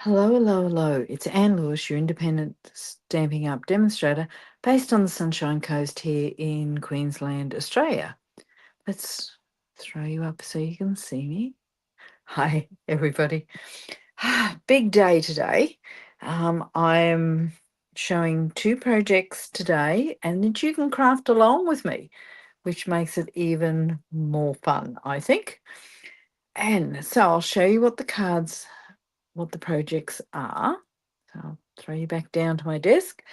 Hello, hello, hello. It's Anne Lewis, your independent Stamping Up demonstrator based on the Sunshine Coast here in Queensland, Australia. Let's throw you up so you can see me. Hi, everybody. Big day today. I'm showing two projects today and that you can craft along with me, which makes it even more fun, I think. And so I'll show you what the projects are. So I'll throw you back down to my desk.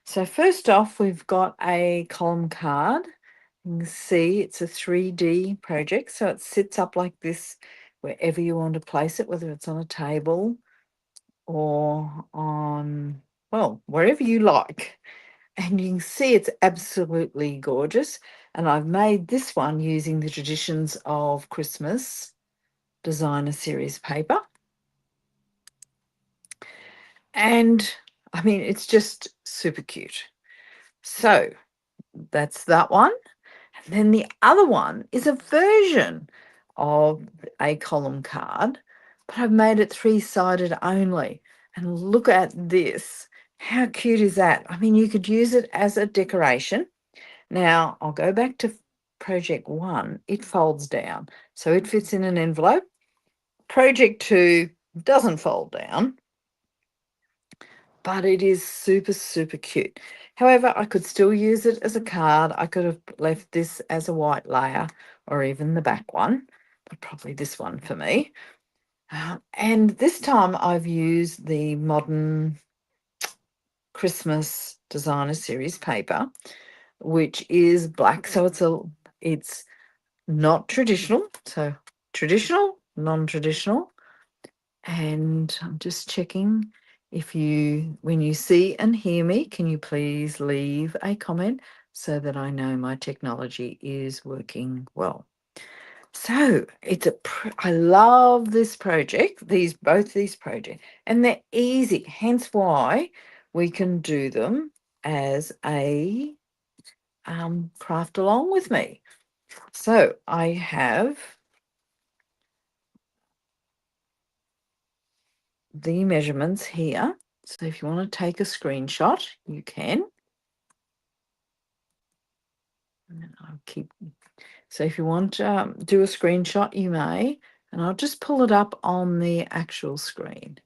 So first off, we've got a column card. You can see it's a 3D project. So it sits up like this wherever you want to place it, whether it's on a table or on, well, wherever you like. And you can see it's absolutely gorgeous. And I've made this one using the Traditions of Christmas designer series paper. And I mean, it's just super cute. So that's that one. And then the other one is a version of a column card, but I've made it three-sided only. And look at this. How cute is that? I mean, you could use it as a decoration. Now, I'll go back to project one. It folds down, so it fits in an envelope. Project two doesn't fold down, but it is super, super cute. However, I could still use it as a card. I could have left this as a white layer or even the back one, but probably this one for me. And this time I've used the Modern Christmas Designer Series paper, which is black. So it's not traditional. So traditional, non-traditional. And I'm just checking when you see and hear me, can you please leave a comment so that I know my technology is working well. So I love this project, both these projects, and they're easy, hence why we can do them as a craft along with me. So I have the measurements here. So if you want to take a screenshot, you can. And I'll keep. So if you want to do a screenshot, you may. And I'll just pull it up on the actual screen.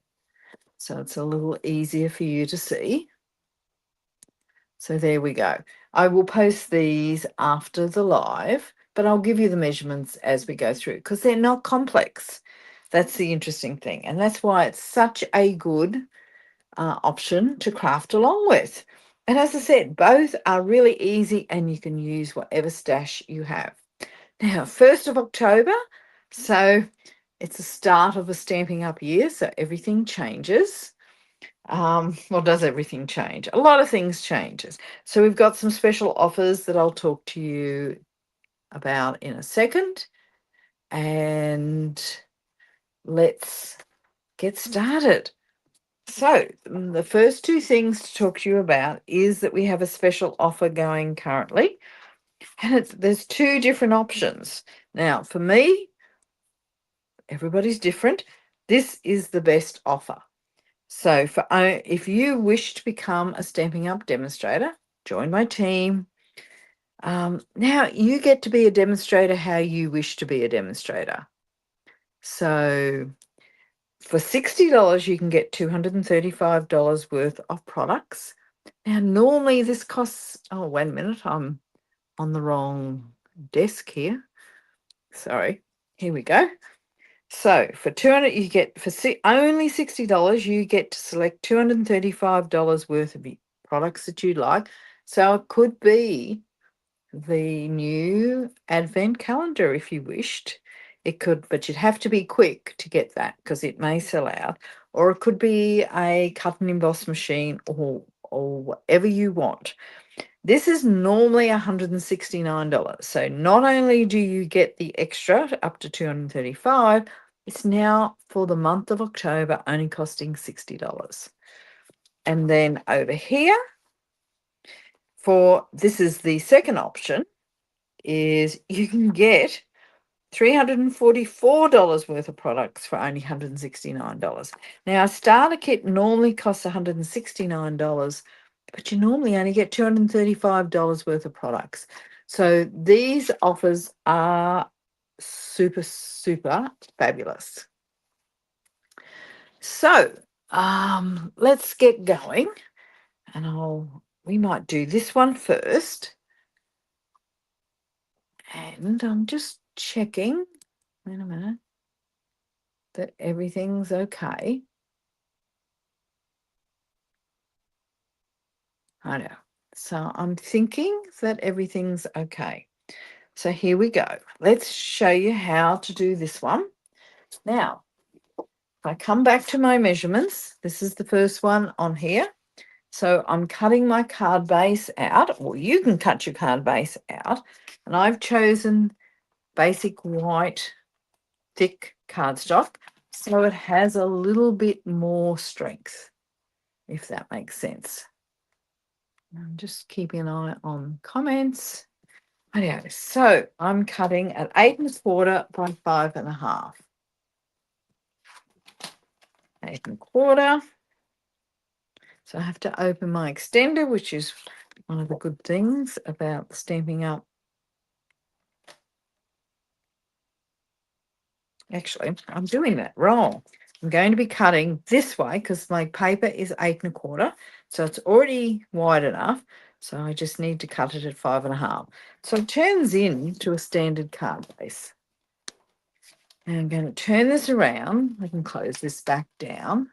So it's a little easier for you to see. So there we go. I will post these after the live, but I'll give you the measurements as we go through because they're not complex. That's the interesting thing. And that's why it's such a good option to craft along with. And as I said, both are really easy and you can use whatever stash you have. Now, 1st of October, so it's the start of a Stamping Up year, so everything changes. Well, does everything change? A lot of things changes. So we've got some special offers that I'll talk to you about in a second. And let's get started. So the first two things to talk to you about is that we have a special offer going currently, and there's two different options. Now, for me, everybody's different. This is the best offer. So if you wish to become a Stamping Up demonstrator, join my team. Now you get to be a demonstrator how you wish to be a demonstrator. So for $60, you can get $235 worth of products. Now, normally this costs, oh, wait a minute, I'm on the wrong desk here. Sorry, here we go. So for 200, you get, for only $60, you get to select $235 worth of products that you like. So it could be the new advent calendar if you wished. It could, but you'd have to be quick to get that because it may sell out. Or it could be a cut and emboss machine or whatever you want. This is normally $169. So not only do you get the extra up to $235, it's now for the month of October only costing $60. And then over here, this is the second option, is you can get $344 worth of products for only $169. Now, a starter kit normally costs $169, but you normally only get $235 worth of products. So these offers are super, super fabulous. So let's get going, and we might do this one first. And I'm just checking, wait a minute, that everything's okay. I know. So I'm thinking that everything's okay. So here we go. Let's show you how to do this one. Now, if I come back to my measurements, this is the first one on here. So I'm cutting my card base out, or you can cut your card base out. And I've chosen Basic White thick cardstock, so it has a little bit more strength, if that makes sense. I'm just keeping an eye on comments. Okay, so I'm cutting at 8 1/4 by 5 1/2. 8 1/4. So I have to open my extender, which is one of the good things about Stampin' Up. Actually, I'm doing that wrong. I'm going to be cutting this way because my paper is 8 1/4. So it's already wide enough. So I just need to cut it at 5 1/2. So it turns into a standard card base. And I'm going to turn this around. I can close this back down.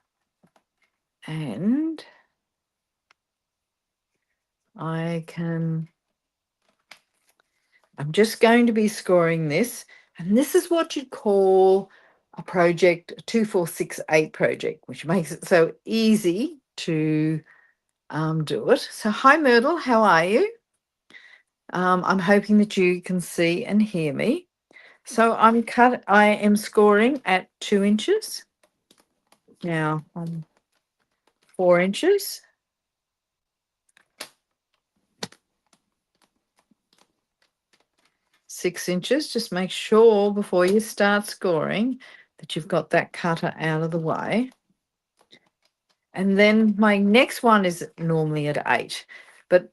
And I'm just going to be scoring this. And this is what you'd call a project, a 2468 project, which makes it so easy to do it. So hi Myrtle, how are you? I'm hoping that you can see and hear me. So I am scoring at 2 inches. Now I'm 4 inches. 6 inches. Just make sure before you start scoring that you've got that cutter out of the way. And then my next one is normally at 8, but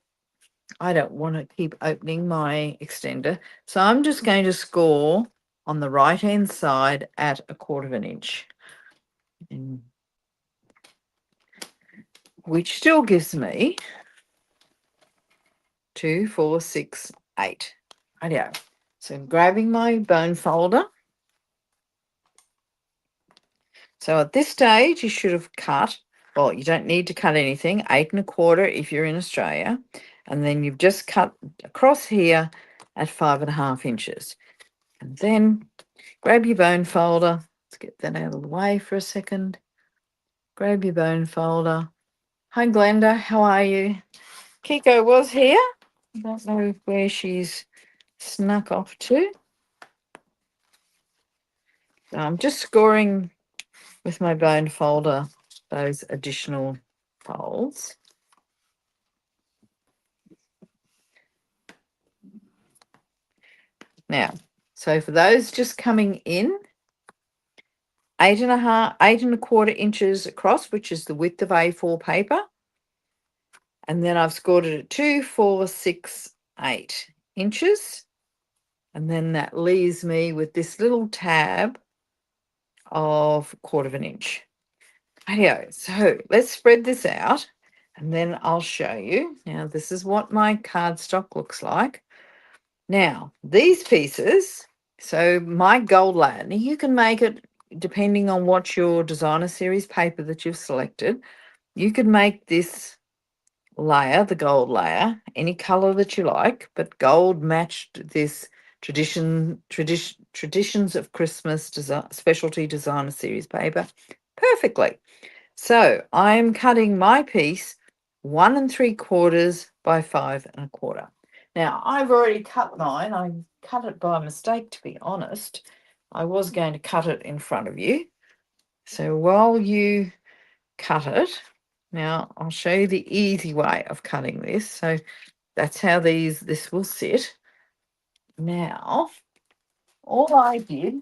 I don't want to keep opening my extender. So I'm just going to score on the right-hand side at 1/4 inch. Which still gives me 2, 4, 6, 8. Rightio. So I'm grabbing my bone folder. So at this stage, you should have cut, well, you don't need to cut anything, 8 1/4 if you're in Australia. And then you've just cut across here at 5 1/2 inches. And then grab your bone folder. Let's get that out of the way for a second. Grab your bone folder. Hi, Glenda. How are you? Kiko was here. I don't know where she's snuck off to. So I'm just scoring with my bone folder those additional folds. Now, so for those just coming in, 8 1/4 inches across, which is the width of A4 paper. And then I've scored it at 2, 4, 6, 8 inches. And then that leaves me with this little tab of 1/4 inch. Rightio, so let's spread this out and then I'll show you. Now, this is what my cardstock looks like. Now, these pieces, so my gold layer, now you can make it depending on what your designer series paper that you've selected. You could make this layer, the gold layer, any color that you like, but gold matched this traditions of Christmas specialty designer series paper perfectly. So I'm cutting my piece 1 3/4 by 5 1/4. Now I've already cut mine. I cut it by mistake, to be honest. I was going to cut it in front of you. So while you cut it, now I'll show you the easy way of cutting this. So that's how this will sit. Now, all I did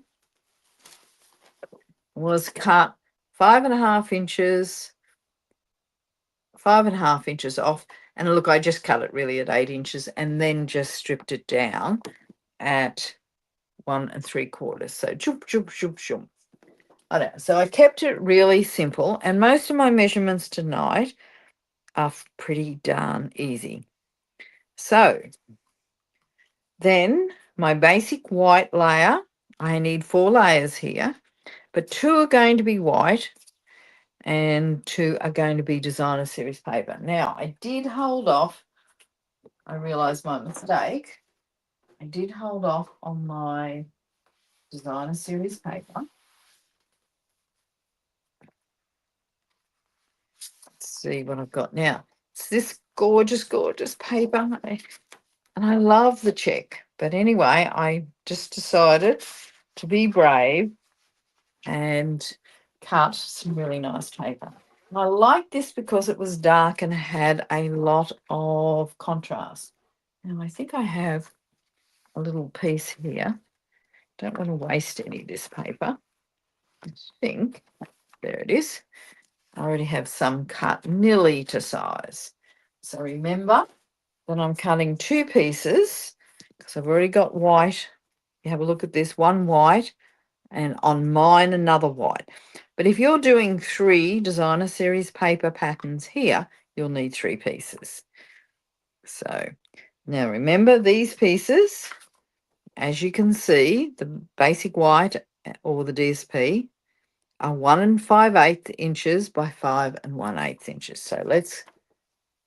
was cut 5.5 inches, 5.5 inches off. And look, I just cut it really at 8 inches and then just stripped it down at 1 3/4. So choop, choop, choop, choop. I know. So I kept it really simple, and most of my measurements tonight are pretty darn easy. So then my basic white layer, I need 4 layers here, but 2 are going to be white and 2 are going to be designer series paper. Now, I did hold off. I realized my mistake. I did hold off on my designer series paper. Let's see what I've got now. It's this gorgeous, gorgeous paper. And I love the check. But anyway, I just decided to be brave and cut some really nice paper. And I like this because it was dark and had a lot of contrast. Now I think I have a little piece here. Don't want to waste any of this paper. I think, there it is. I already have some cut nearly to size. So remember that I'm cutting 2 pieces because I've already got white. You have a look at this, one white, and on mine another white. But if you're doing 3 designer series paper patterns here, you'll need 3 pieces. So now remember, these pieces, as you can see, the basic white or the DSP are 1 5/8 inches by 5 1/8 inches. So let's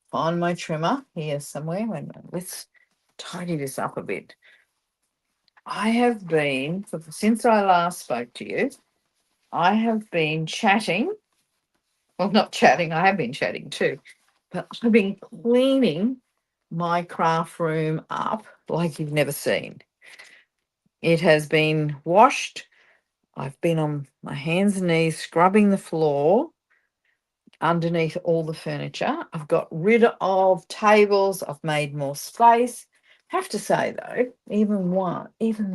find my trimmer here somewhere. Wait a minute. Let's tidy this up a bit. I have been, since I last spoke to you, I have been chatting. Well, not chatting, I have been chatting too, but I've been cleaning my craft room up like you've never seen. It has been washed. I've been on my hands and knees scrubbing the floor underneath all the furniture. I've got rid of tables. I've made more space. Have to say though, even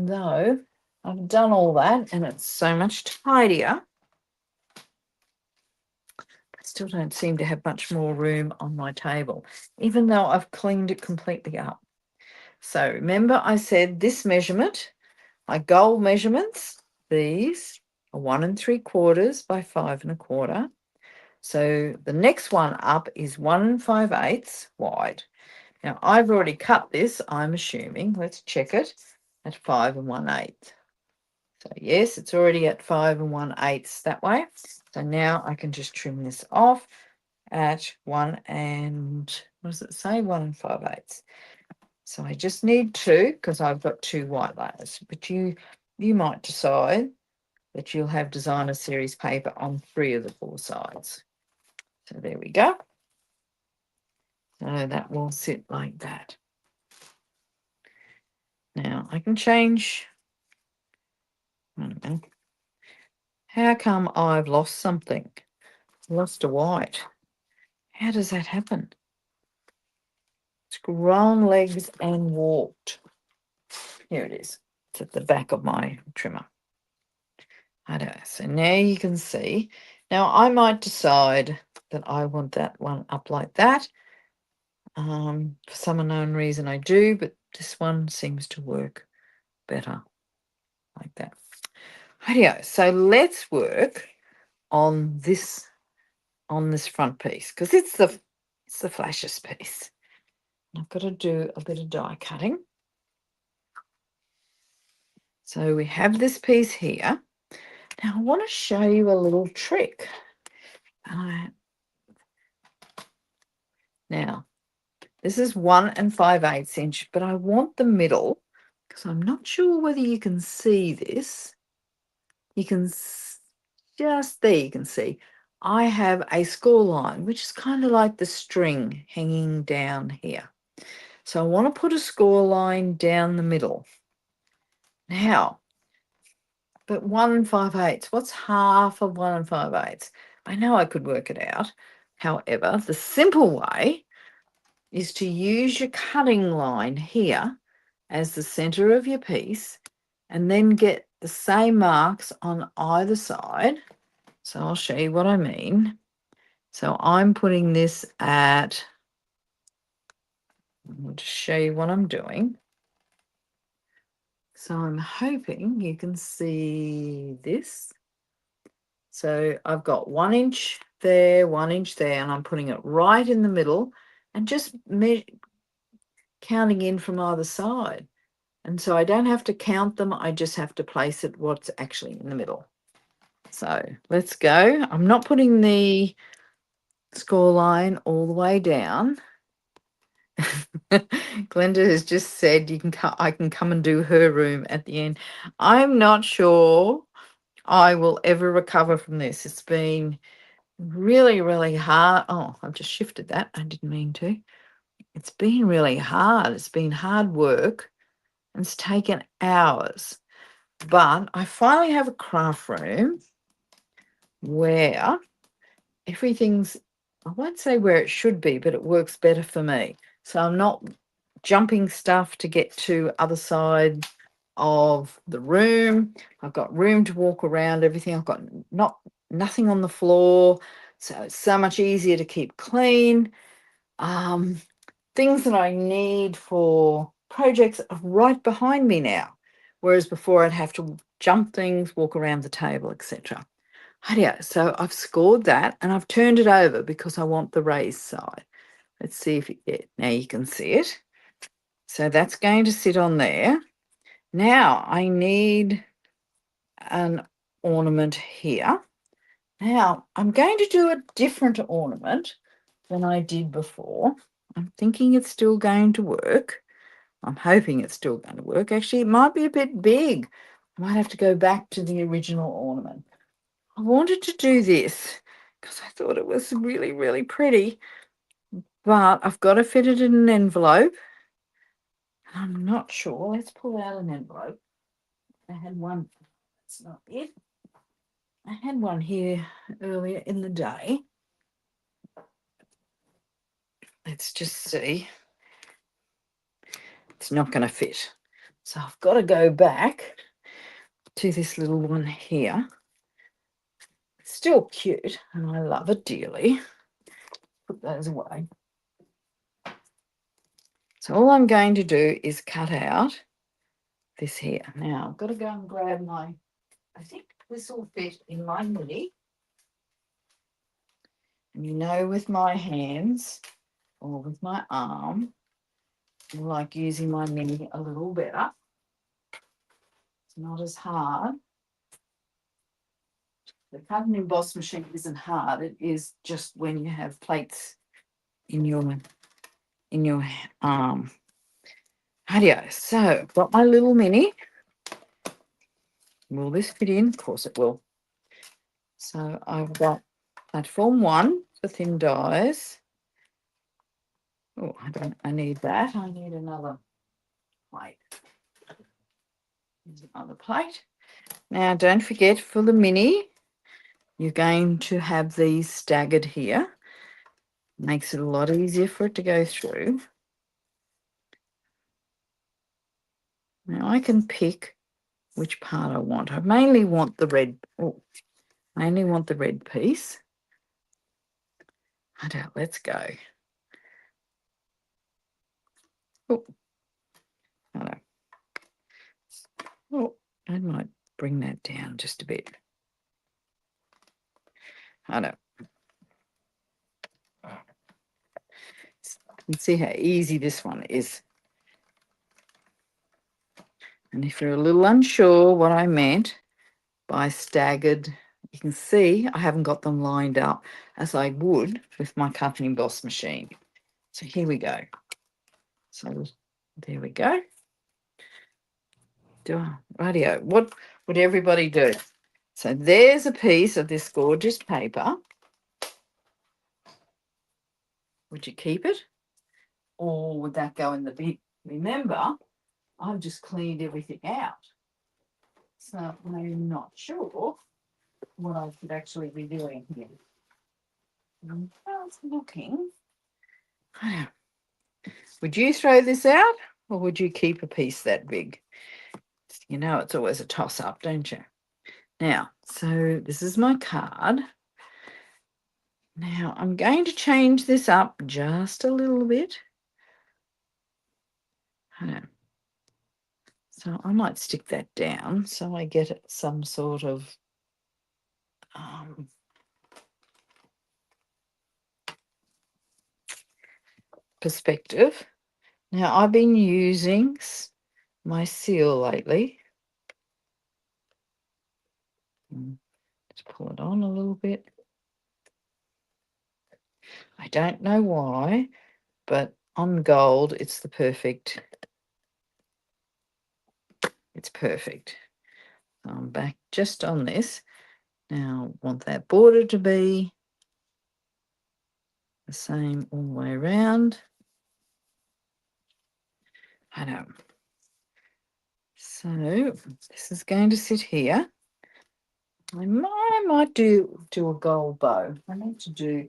though I've done all that and it's so much tidier, I still don't seem to have much more room on my table, even though I've cleaned it completely up. So remember I said this measurement, my goal measurements, these are 1 3/4 by 5 1/4. So the next one up is 1 5/8 wide. Now I've already cut this, I'm assuming, let's check it, at 5 1/8. So yes, it's already at 5 1/8 that way. So now I can just trim this off at 1 and, what does it say? 1 5/8. So I just need 2 because I've got 2 white layers, but you might decide that you'll have designer series paper on 3 of the 4 sides. So there we go. So that will sit like that. Now I can change. I don't know. How come I've lost something? Lost a white. How does that happen? It's grown legs and walked. Here it is. It's at the back of my trimmer. I don't know. So now you can see. Now I might decide that I want that one up like that. For some unknown reason I do, but this one seems to work better like that. Rightio. So let's work on this front piece because it's the flashiest piece. I've got to do a bit of die cutting. So we have this piece here. Now I want to show you a little trick. Now this is 1 5/8 inch, but I want the middle because I'm not sure whether you can see this. You can just there. You can see I have a score line, which is kind of like the string hanging down here. So I want to put a score line down the middle. Now, but 1 5/8, what's half of 1 5/8? I know I could work it out. However, the simple way is to use your cutting line here as the center of your piece and then get the same marks on either side. So I'll show you what I mean. So I'm putting this at, I'll just show you what I'm doing. So I'm hoping you can see this. So I've got 1 inch there, 1 inch there, and I'm putting it right in the middle and just counting in from either side. And so I don't have to count them. I just have to place it what's actually in the middle. So let's go. I'm not putting the score line all the way down. Glenda has just said you can I can come and do her room at the end. I'm not sure I will ever recover from this. It's been really, really hard. Oh, I've just shifted that. I didn't mean to. It's been really hard. It's been hard work. And it's taken hours. But I finally have a craft room where everything's, I won't say where it should be, but it works better for me. So I'm not jumping stuff to get to other side of the room. I've got room to walk around everything. I've got nothing on the floor. So it's so much easier to keep clean. Things that I need for projects are right behind me now. Whereas before I'd have to jump things, walk around the table, etc. Yeah, so I've scored that and I've turned it over because I want the raised side. Let's see if now you can see it. So that's going to sit on there. Now I need an ornament here. Now I'm going to do a different ornament than I did before. I'm thinking it's still going to work. I'm hoping it's still going to work. Actually, it might be a bit big. I might have to go back to the original ornament. I wanted to do this because I thought it was really, really pretty, but I've got to fit it in an envelope. I'm not sure. Let's pull out an envelope. I had one. That's not it. I had one here earlier in the day. Let's just see. It's not going to fit. So I've got to go back to this little one here. It's still cute and I love it dearly. Put those away. So all I'm going to do is cut out this here. Now I've got to go and grab my, I think this will fit in my mini. And you know, with my hands or with my arm, I like using my mini a little better. It's not as hard. The cut and emboss machine isn't hard. It is just when you have plates in your arm. Rightio. So I've got my little mini. Will this fit in? Of course it will. So I've got platform 1 for thin dies. Oh, I need that. I need another plate. Here's another plate. Now don't forget, for the mini, you're going to have these staggered here. Makes it a lot easier for it to go through. Now I can pick which part I want. I mainly want the red. Oh, mainly want the red piece. Let's go. Oh, oh, I might bring that down just a bit. You can see how easy this one is. And if you're a little unsure what I meant by staggered, you can see I haven't got them lined up as I would with my cut and emboss machine. So here we go. So there we go. Rightio. What would everybody do? So there's a piece of this gorgeous paper. Would you keep it? Or would that go in the bin? Remember, I've just cleaned everything out. So I'm not sure what I should actually be doing here. I was looking. Would you throw this out or would you keep a piece that big? You know it's always a toss-up, don't you? Now, so this is my card. Now, I'm going to change this up just a little bit. So I might stick that down so I get some sort of perspective. Now, I've been using my seal lately. Just pull it on a little bit. I don't know why, but on gold, it's the perfect. It's perfect. I'm back just on this. Now, I want that border to be the same all the way around. I know. So this is going to sit here. I might do a gold bow. I need to do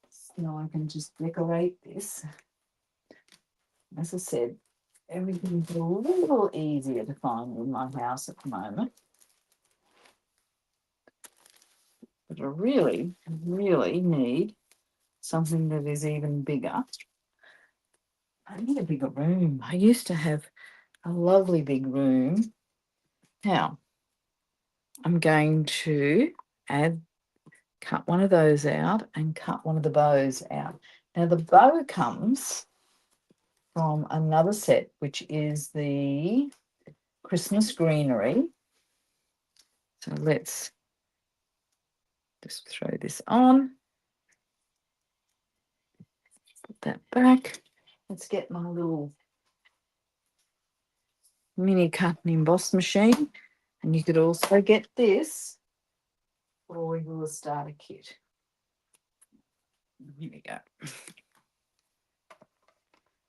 so I can just decorate this. As I said, everything's a little easier to find in my house at the moment. But I really, really need something that is even bigger. I need a bigger room. I used to have a lovely big room. Now, I'm going to cut one of those out and cut one of the bows out. Now, the bow comes from another set, which is the Christmas greenery. So let's just throw this on. Put that back. Let's get my little mini cut and emboss machine. And you could also get this for your starter kit. Here we go.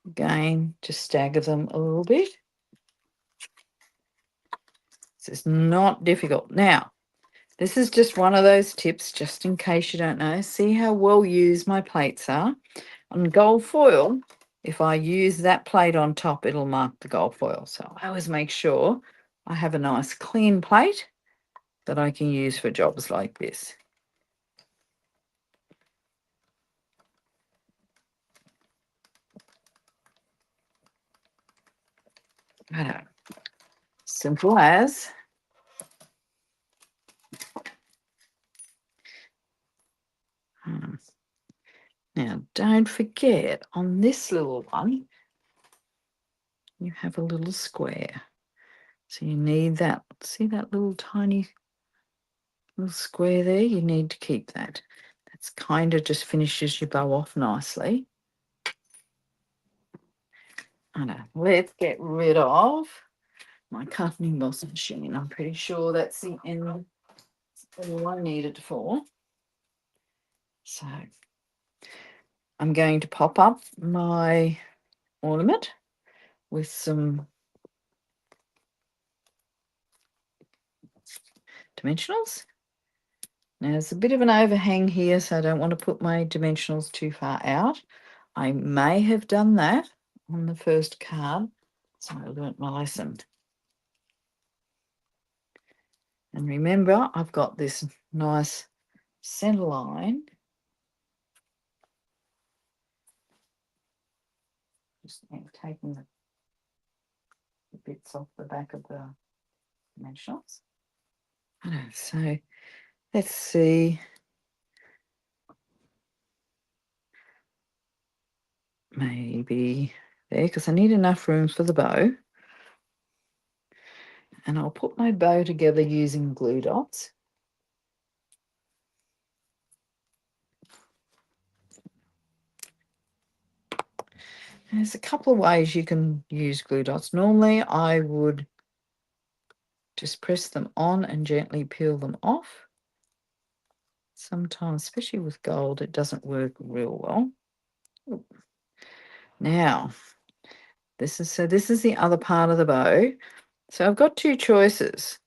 Again, just stagger them a little bit. This is not difficult. Now, this is just one of those tips, just in case you don't know. See how well used my plates are. On gold foil, if I use that plate on top, it'll mark the gold foil. So I always make sure I have a nice clean plate that I can use for jobs like this. I know. Simple as. Now, don't forget, on this little one, you have a little square. So you need that. See that little tiny little square there? You need to keep that. That's kind of just finishes your bow off nicely. I know. Let's get rid of my cut and emboss machine. I'm pretty sure that's the end of all I need it for. So I'm going to pop up my ornament with some dimensionals. Now there's a bit of an overhang here, so I don't want to put my dimensionals too far out. I may have done that on the first card, so I learnt my lesson. And remember, I've got this nice center line. Just taking the bits off the back of the dimensionals. So let's see. Maybe there, because I need enough room for the bow. And I'll put my bow together using glue dots. There's a couple of ways you can use glue dots. Normally, I would just press them on and gently peel them off. Sometimes, especially with gold, it doesn't work real well. Ooh. Now, this is the other part of the bow. So I've got two choices.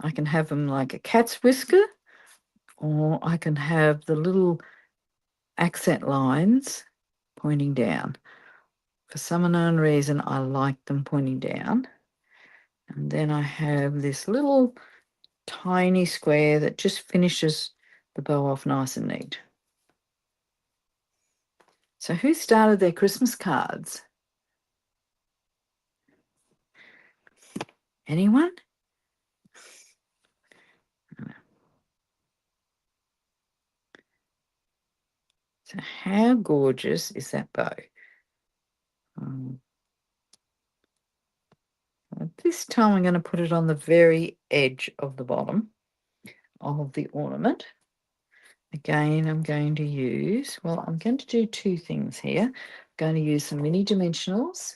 I can have them like a cat's whisker, or I can have the little accent lines pointing down. For some unknown reason, I like them pointing down. And then I have this little tiny square that just finishes the bow off nice and neat. So who started their Christmas cards? Anyone? So how gorgeous is that bow? This time I'm going to put it on the very edge of the bottom of the ornament. Again, I'm going to use, well, I'm going to do two things here. I'm going to use some mini dimensionals,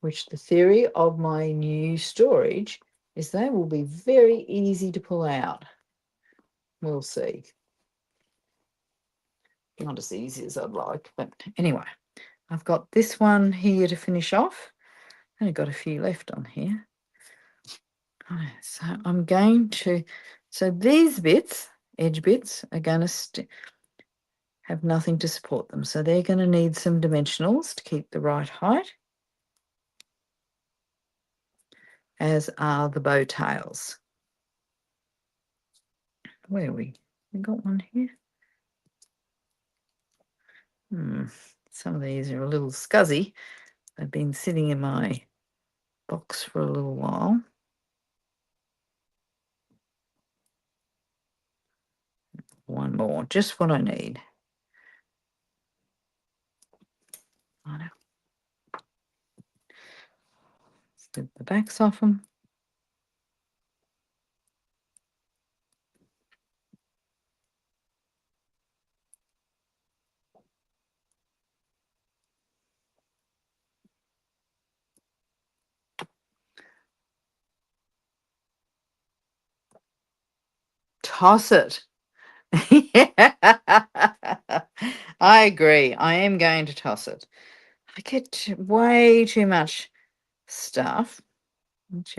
which the theory of my new storage is they will be very easy to pull out. We'll see. Not as easy as I'd like, but anyway, I've got this one here to finish off. I've got a few left on here. So I'm going to, so these bits, edge bits, are going to have nothing to support them. So they're going to need some dimensionals to keep the right height, as are the bow tails. Where are we? We got one here. Some of these are a little scuzzy. They've been sitting in my box for a little while. One more, just what I need. I know. Slip the backs off them. Toss it. Yeah. I agree. I am going to toss it. I get way too much stuff. Which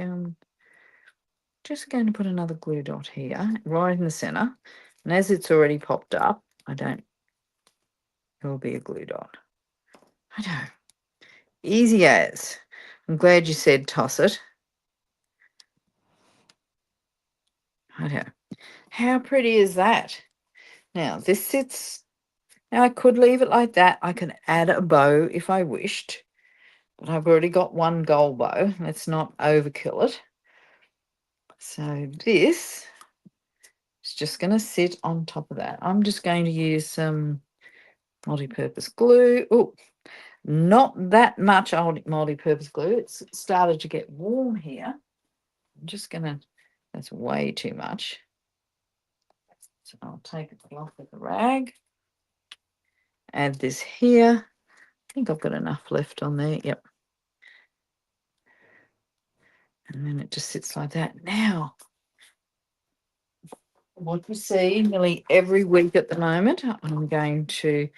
just going to put another glue dot here, right in the center. And as it's already popped up, it will be a glue dot. I know. Easy as. I'm glad you said toss it. I know. How pretty is that? Now, this sits. Now, I could leave it like that. I can add a bow if I wished. But I've already got one gold bow. Let's not overkill it. So this is just going to sit on top of that. I'm just going to use some multi-purpose glue. Oh, not that much multi-purpose glue. It's started to get warm here. I'm just going to, that's way too much. So I'll take it off with a rag. Add this here. I think I've got enough left on there. Yep. And then it just sits like that. Now, what you see nearly every week at the moment, I'm going to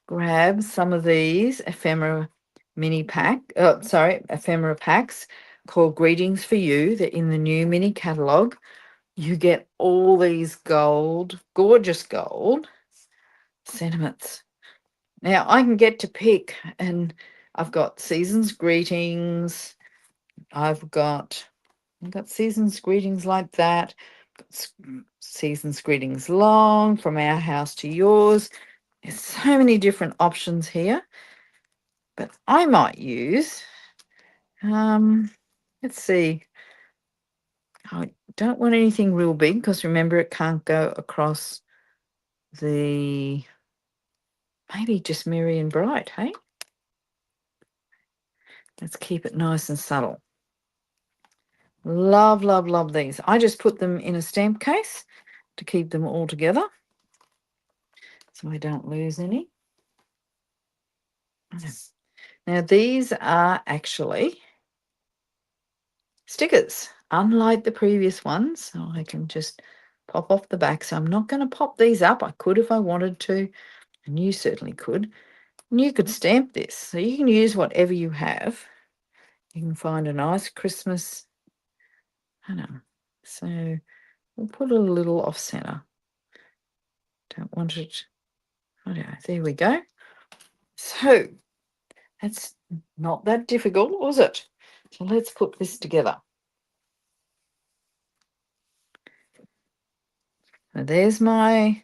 grab some of these ephemera ephemera packs called Greetings for You. They're in the new mini catalogue. You get all these gorgeous gold sentiments. Now I can get to pick, and I've got Season's Greetings. I've got Season's Greetings like that. Season's Greetings long, From Our House to Yours. There's so many different options here, but I might use, let's see. I don't want anything real big because remember it can't go across maybe just Merry and Bright, hey? Let's keep it nice and subtle. Love, love, love these. I just put them in a stamp case to keep them all together so I don't lose any. Now these are actually stickers, unlike the previous ones. So I can just pop off the back. So I'm not going to pop these up. I could if I wanted to, and you certainly could. And you could stamp this. So you can use whatever you have. You can find a nice Christmas. I know. So we'll put a little off center. Don't want it. I don't know. There we go. So that's not that difficult, was it? So let's put this together. So there's my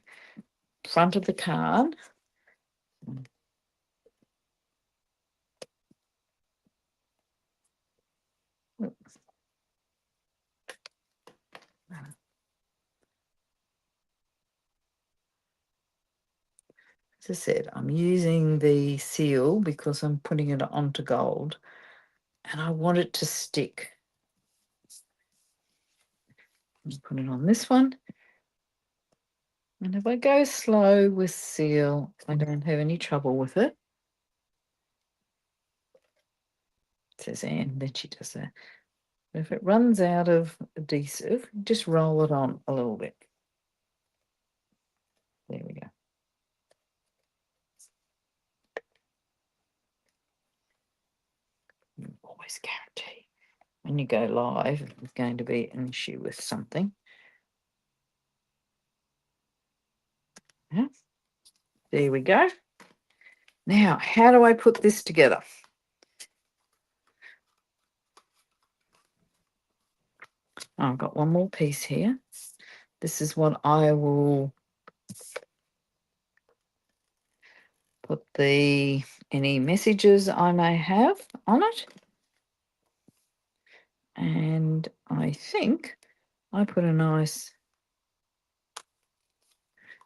front of the card. As I said, I'm using the seal because I'm putting it onto gold and I want it to stick. Put it on this one. And if I go slow with seal, I don't have any trouble with it. Says Anne, then she does that. But if it runs out of adhesive, just roll it on a little bit. There we go. You always guarantee when you go live, it's going to be an issue with something. Yeah. There we go. Now, how do I put this together? I've got one more piece here. This is what I will put any messages I may have on it. And I think I put a nice,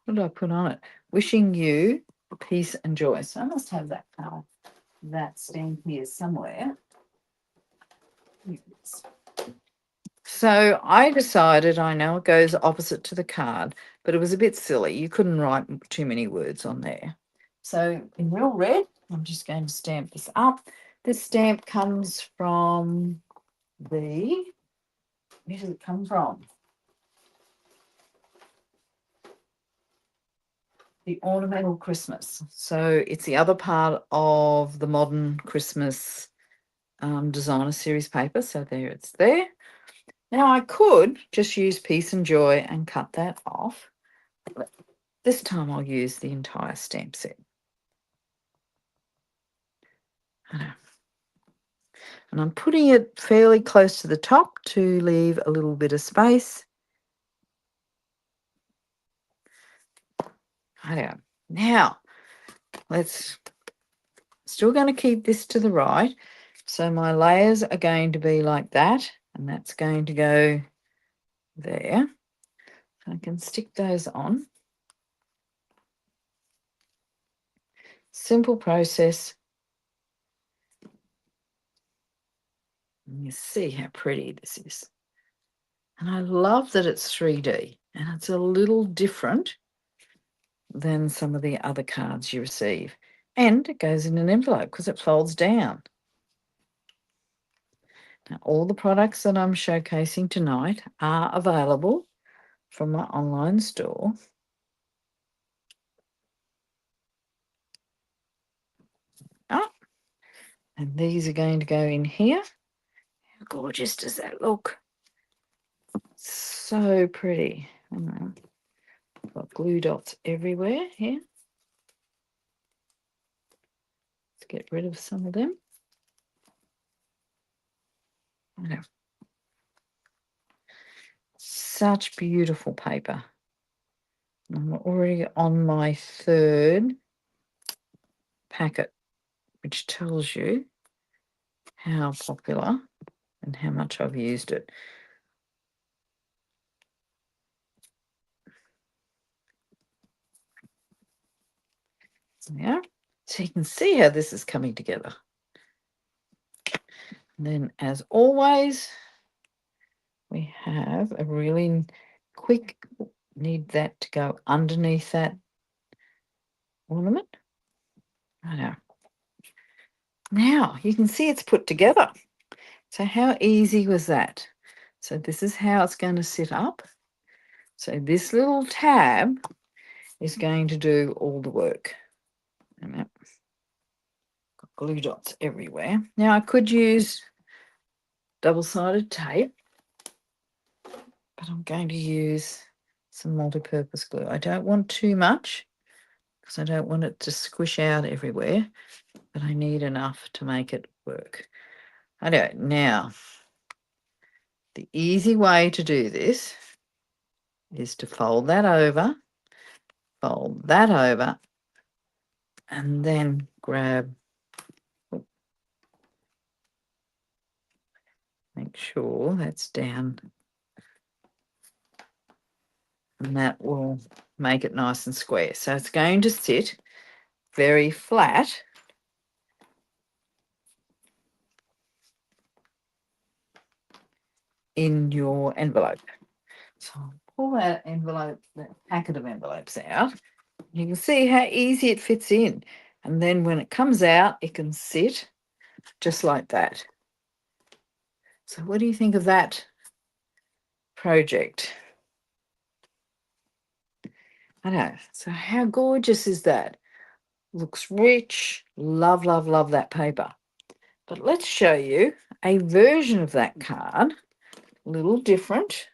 what did I put on it? Wishing you peace and joy. So I must have that stamp here somewhere. So I decided, I know it goes opposite to the card, but it was a bit silly. You couldn't write too many words on there. So in real red, I'm just going to stamp this up. This stamp comes from where does it come from? The Ornamental Christmas. So it's the other part of the Modern Christmas Designer Series paper. So there it's there. Now I could just use Peace and Joy and cut that off. But this time I'll use the entire stamp set. And I'm putting it fairly close to the top to leave a little bit of space. Now, still going to keep this to the right. So my layers are going to be like that, and that's going to go there. So I can stick those on. Simple process. And you see how pretty this is. And I love that it's 3D, and it's a little different than some of the other cards you receive. And it goes in an envelope because it folds down. Now, all the products that I'm showcasing tonight are available from my online store. Oh, and these are going to go in here. How gorgeous does that look? So pretty. I've got glue dots everywhere here. Let's get rid of some of them. Such beautiful paper. I'm already on my third packet, which tells you how popular and how much I've used it. Yeah, so you can see how this is coming together. And then, as always, we have a really quick, need that to go underneath that ornament. I know. Now you can see it's put together. So how easy was that? So this is how it's going to sit up. So this little tab is going to do all the work. And got glue dots everywhere. Now I could use double-sided tape, but I'm going to use some multi-purpose glue. I don't want too much because I don't want it to squish out everywhere, but I need enough to make it work. I don't. Now, the easy way to do this is to fold that over, and then grab, make sure that's down, and that will make it nice and square. So it's going to sit very flat in your envelope. So I'll pull that envelope, that packet of envelopes out. You can see how easy it fits in. And then when it comes out, it can sit just like that. So what do you think of that project? I know. So how gorgeous is that? Looks rich. Love, love, love that paper. But let's show you a version of that card, a little different.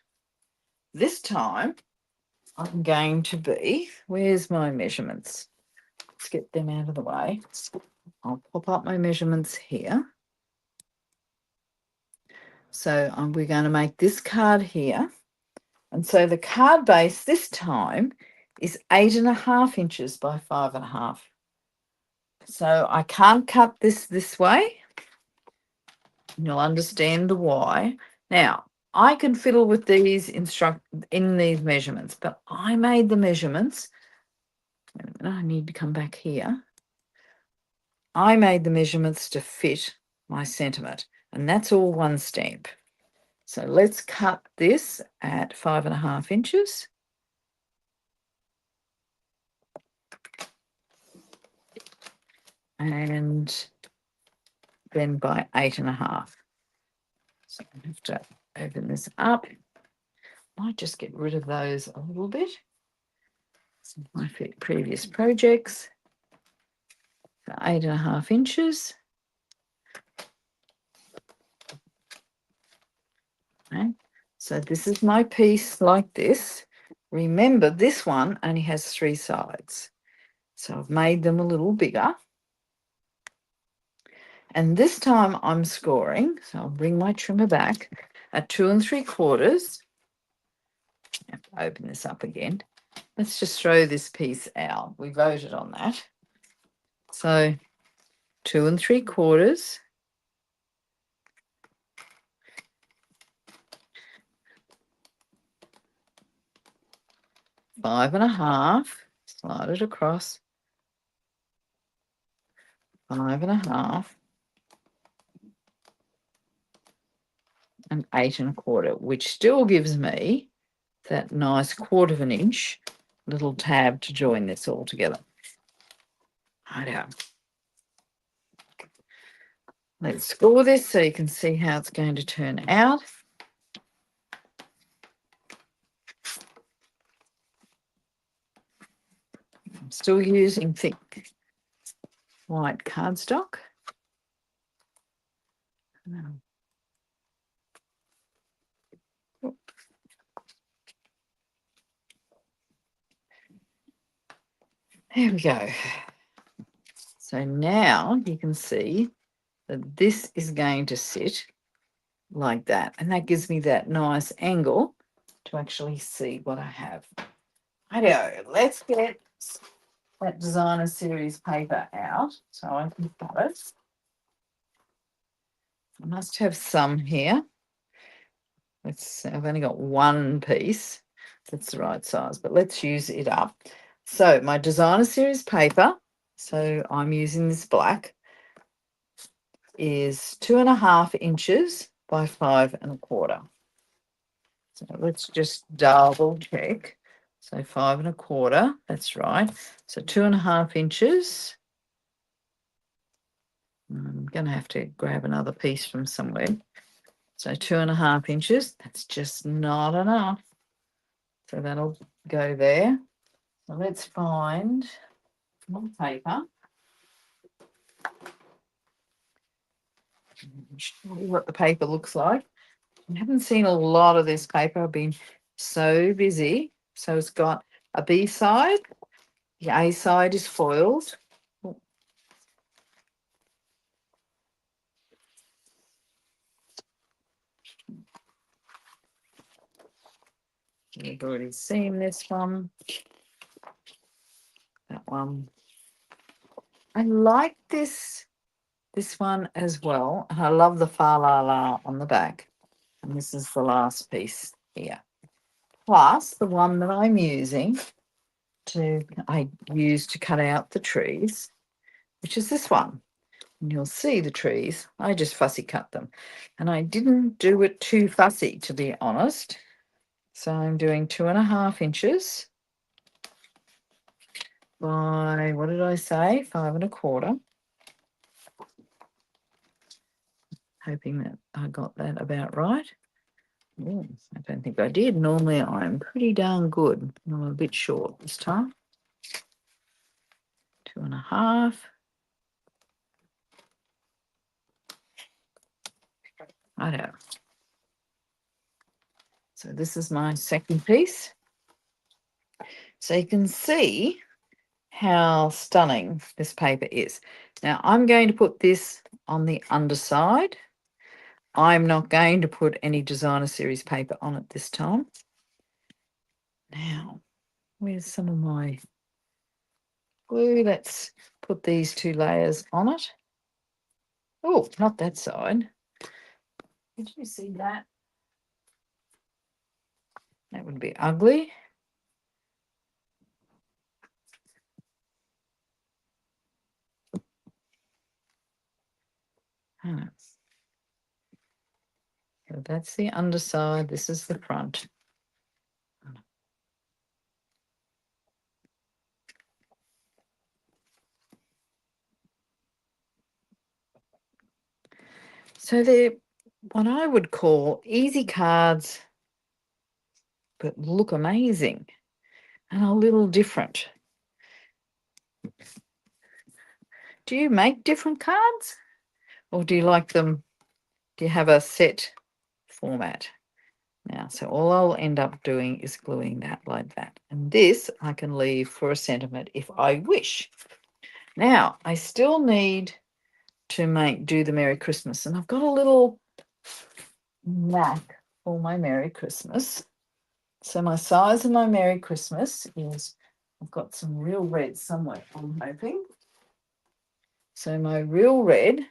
This time, I'm going to be, where's my measurements? Let's get them out of the way. I'll pop up my measurements here. So we're going to make this card here. And so the card base this time is 8.5 inches by 5.5. So I can't cut this way. You'll understand the why. Now, I can fiddle with these in these measurements, but I made the measurements. I need to come back here. I made the measurements to fit my sentiment, and that's all one stamp. So let's cut this at 5.5 inches. And then by 8.5. So I have to open this up. Might just get rid of those a little bit. Some of my previous projects. So 8.5 inches. Okay. So this is my piece like this. Remember, this one only has 3 sides. So I've made them a little bigger. And this time I'm scoring, so I'll bring my trimmer back at 2 3/4. I have to open this up again. Let's just throw this piece out. We voted on that. So 2 3/4. Five and a half. Slide it across. 5.5. And 8.25, which still gives me that nice 1/4 inch little tab to join this all together. Righto. Let's score this so you can see how it's going to turn out. I'm still using thick white cardstock. There we go. So now you can see that this is going to sit like that. And that gives me that nice angle to actually see what I have. Righto, let's get that designer series paper out so I can cut it. I must have some here. I've only got one piece that's the right size, but let's use it up. So my designer series paper, so I'm using this black, is 2.5 inches by 5.25. So let's just double check. So 5.25, that's right. So 2.5 inches. I'm going to have to grab another piece from somewhere. So 2.5 inches, that's just not enough. So that'll go there. So let's find more paper. Show you what the paper looks like. I haven't seen a lot of this paper. I've been so busy. So it's got a B side. The A side is foiled. You've already seen this one. That one. I like this one as well. And I love the fa la la on the back. And this is the last piece here. Plus the one that I use to cut out the trees, which is this one. And you'll see the trees. I just fussy cut them. And I didn't do it too fussy, to be honest. So I'm doing 2.5 inches by, what did I say? 5.25. Hoping that I got that about right. Ooh, I don't think I did. Normally I'm pretty darn good. I'm a bit short this time. 2.5. I know. So this is my second piece. So you can see how stunning this paper is. Now I'm going to put this on the underside. I'm not going to put any designer series paper on it this time. Now, where's some of my glue? Let's put these 2 layers on it. Oh, not that side. Did you see that? That would be ugly. So that's the underside. This is the front. So they're what I would call easy cards, but look amazing and a little different. Do you make different cards, or do you like them? Do you have a set format? Now, so all I'll end up doing is gluing that like that. And this I can leave for a sentiment if I wish. Now, I still need to do the Merry Christmas. And I've got a little knack for my Merry Christmas. So my size of my Merry Christmas is, I've got some real red somewhere, I'm hoping. So my real red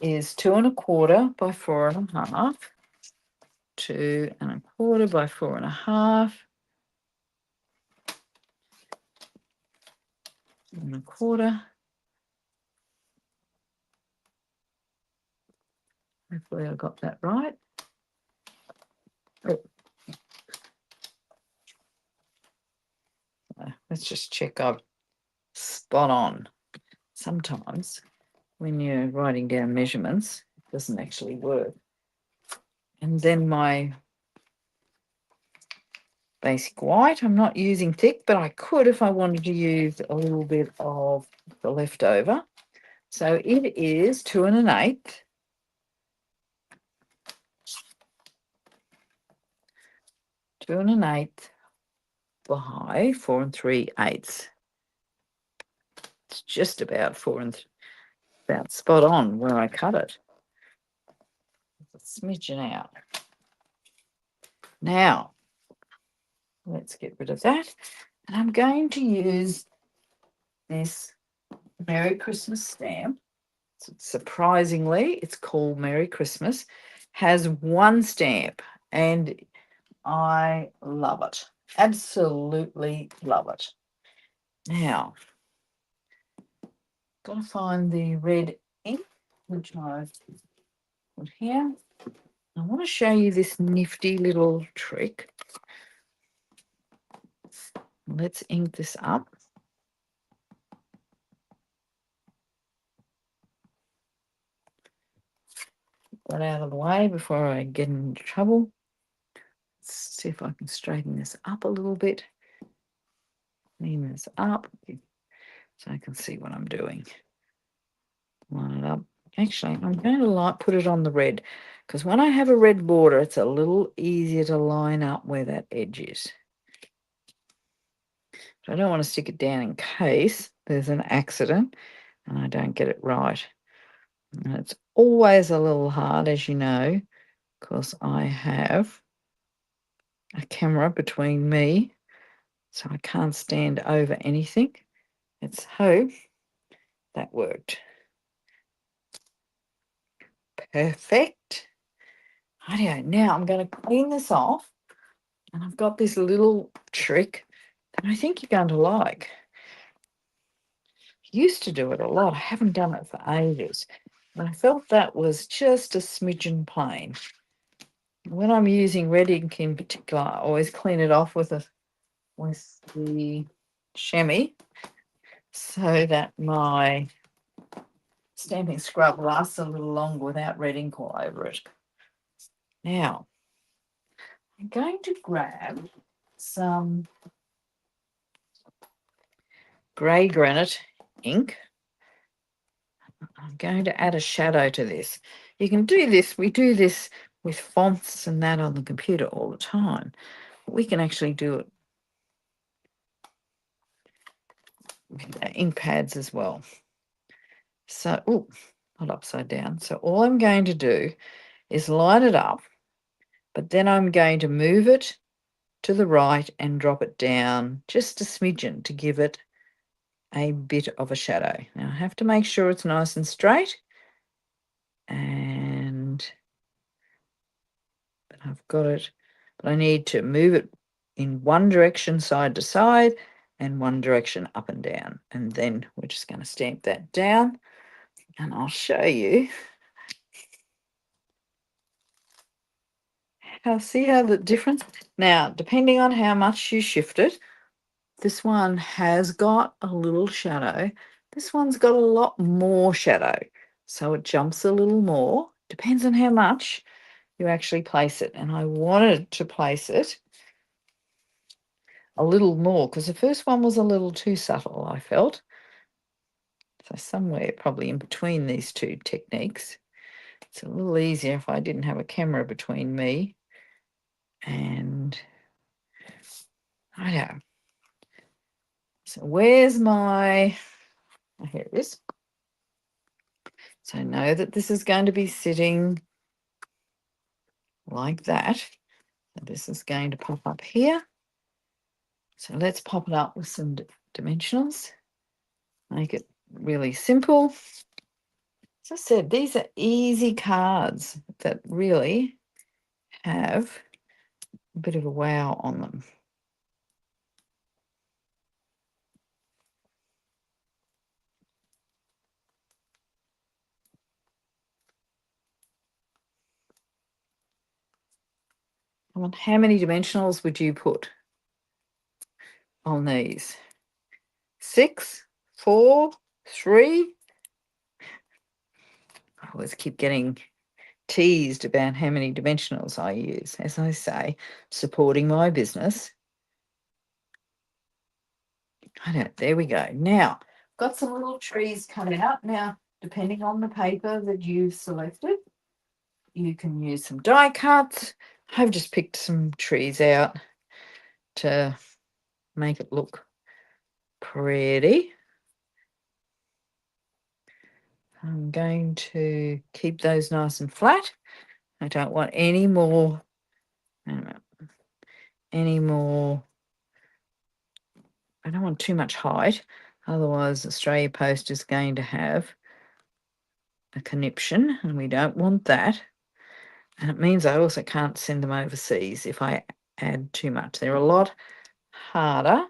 is 2.25 by 4.5. 2.25 by 4.5. 2.25. Hopefully I got that right. Oh. Let's just check I've spot on. Sometimes when you're writing down measurements, it doesn't actually work. And then my basic white, I'm not using thick, but I could if I wanted to use a little bit of the leftover. So it is 2 1/8. 2 1/8 by 4 3/8. It's just about about spot on where I cut it. A smidgen out. Now, let's get rid of that. And I'm going to use this Merry Christmas stamp. Surprisingly, it's called Merry Christmas. Has 1 stamp, and I love it. Absolutely love it. Now, got to find the red ink, which I've put here. I want to show you this nifty little trick. Let's ink this up. Get that out of the way before I get into trouble. Let's see if I can straighten this up a little bit. Clean this up so I can see what I'm doing. Line it up. Actually, I'm going to put it on the red, because when I have a red border, it's a little easier to line up where that edge is. But I don't want to stick it down in case there's an accident and I don't get it right. And it's always a little hard, as you know, because I have a camera between me, so I can't stand over anything. Let's hope that worked. Perfect. Rightio, now I'm going to clean this off, and I've got this little trick that I think you're going to like. Used to do it a lot. I haven't done it for ages. And I felt that was just a smidgen plain. When I'm using red ink in particular, I always clean it off with the chamois so that my stamping scrub lasts a little longer without red ink all over it. Now, I'm going to grab some grey granite ink. I'm going to add a shadow to this. You can do this. We do this with fonts and that on the computer all the time. We can actually do it with ink pads as well. So, oh, not upside down. So all I'm going to do is line it up, but then I'm going to move it to the right and drop it down just a smidgen to give it a bit of a shadow. Now I have to make sure it's nice and straight, but I've got it, but I need to move it in one direction side to side and one direction up and down, and then we're just going to stamp that down, and I'll show you see how the difference. Now, depending on how much you shift it, this one has got a little shadow. This one's got a lot more shadow. So it jumps a little more. Depends on how much you actually place it. And I wanted to place it a little more because the first one was a little too subtle, I felt. So somewhere probably in between these two techniques. It's a little easier if I didn't have a camera between me and I know. So where's my, oh, here it is. So know that this is going to be sitting like that. So this is going to pop up here. So let's pop it up with some dimensionals. Make it really simple. As I said, these are easy cards that really have a bit of a wow on them. How many dimensionals would you put on these? 6, 4, 3? I always keep getting teased about how many dimensionals I use. As I say, supporting my business. I know, there we go. Now, got some little trees coming up. Now, depending on the paper that you've selected, you can use some die cuts. I've just picked some trees out to make it look pretty. I'm going to keep those nice and flat. I don't want any more, I don't want too much height. Otherwise, Australia Post is going to have a conniption, and we don't want that. And it means I also can't send them overseas if I add too much. They're a lot harder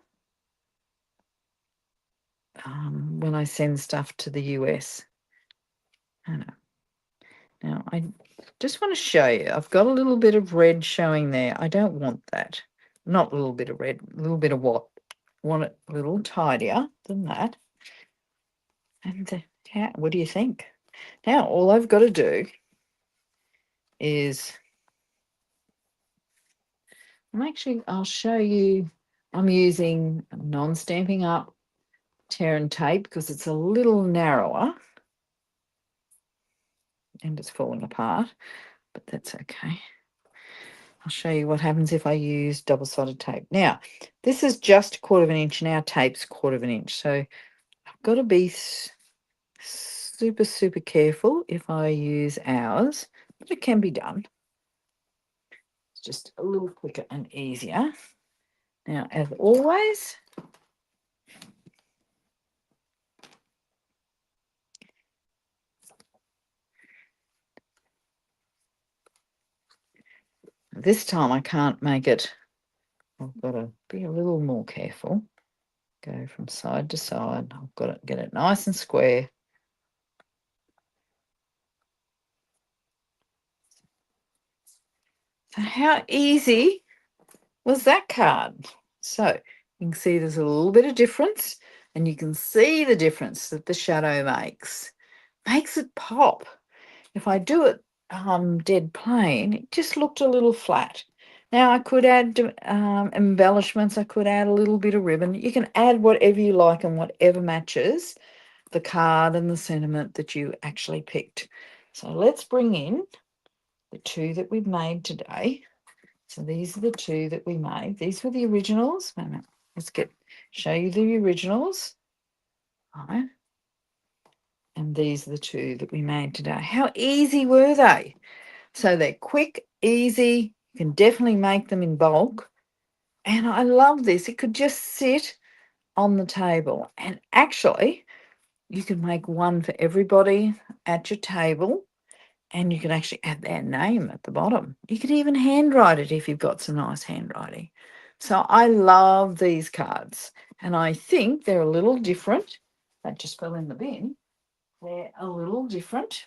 when I send stuff to the US. I know. Now, I just want to show you, I've got a little bit of red showing there. I don't want that. Not a little bit of red, a little bit of what? Want it a little tidier than that. And yeah, what do you think? Now, all I've got to do is, I'll show you, I'm using non-Stampin' Up tear and tape because it's a little narrower and it's falling apart, but that's okay. I'll show you what happens if I use double-sided tape. Now, this is just 1/4 inch, and our tape's 1/4 inch, so I've got to be super, super careful if I use ours, but it can be done. It's just a little quicker and easier. Now, as always, this time I can't make it. I've got to be a little more careful. Go from side to side. I've got to get it nice and square. So how easy was that card? So you can see there's a little bit of difference, and you can see the difference that the shadow makes. Makes it pop. If I do it dead plain, it just looked a little flat. Now I could add embellishments. I could add a little bit of ribbon. You can add whatever you like and whatever matches the card and the sentiment that you actually picked. So let's bring in the two that we've made today. So these are the two that we made. These were the originals. Wait a minute. Let's show you the originals. All right. And these are the two that we made today. How easy were they? So they're quick, easy. You can definitely make them in bulk. And I love this. It could just sit on the table. And actually, you can make one for everybody at your table. And you can actually add their name at the bottom. You can even handwrite it if you've got some nice handwriting. So I love these cards. And I think they're a little different. That just fell in the bin. They're a little different.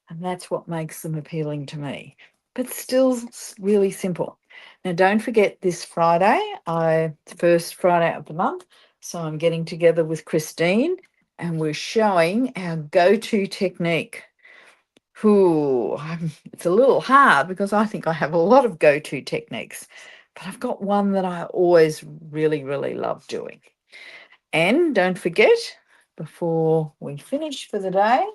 And that's what makes them appealing to me. But still really simple. Now, don't forget this Friday, first Friday of the month. So I'm getting together with Christine and we're showing our go-to technique. It's a little hard because I think I have a lot of go-to techniques, but I've got one that I always really, really love doing. And don't forget, before we finish for the day,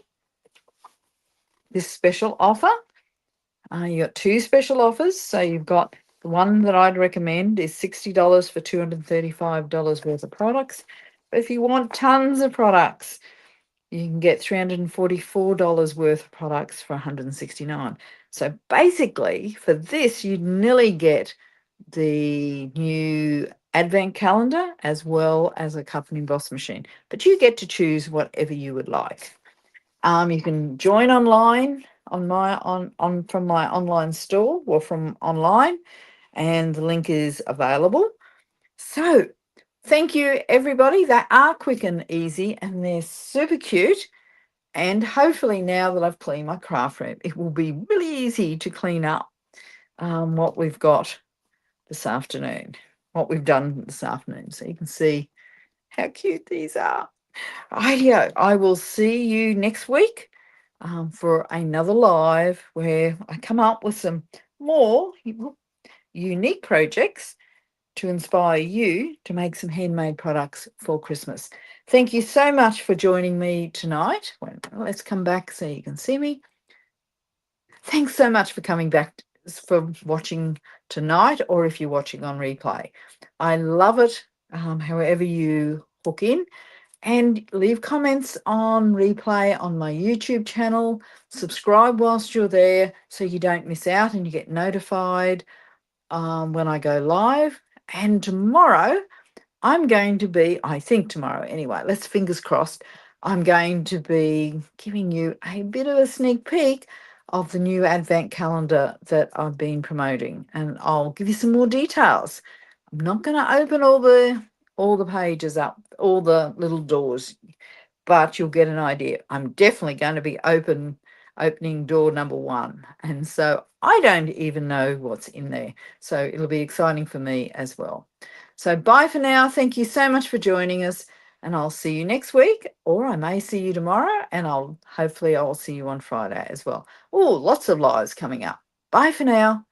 this special offer. You got two special offers. So you've got the one that I'd recommend is $60 for $235 worth of products. But if you want tons of products, you can get $344 worth of products for $169. So basically, for this, you'd nearly get the new advent calendar as well as a cut and emboss machine. But you get to choose whatever you would like. You can join online from my online store or from online, and the link is available. So thank you, everybody. They are quick and easy, and they're super cute. And hopefully now that I've cleaned my craft room, it will be really easy to clean up what we've got this afternoon, what we've done this afternoon. So you can see how cute these are. Rightio, I will see you next week for another live where I come up with some more unique projects to inspire you to make some handmade products for Christmas. Thank you so much for joining me tonight. Well, let's come back so you can see me. Thanks so much for coming back, for watching tonight, or if you're watching on replay. I love it, however you hook in. And leave comments on replay on my YouTube channel. Subscribe whilst you're there so you don't miss out and you get notified when I go live. And tomorrow, I think tomorrow anyway, let's fingers crossed, I'm going to be giving you a bit of a sneak peek of the new advent calendar that I've been promoting. And I'll give you some more details. I'm not going to open all the pages up, all the little doors, but you'll get an idea. I'm definitely going to be opening door number 1. And so I don't even know what's in there. So it'll be exciting for me as well. So bye for now. Thank you so much for joining us. And I'll see you next week, or I may see you tomorrow, and hopefully I'll see you on Friday as well. Oh, lots of lives coming up. Bye for now.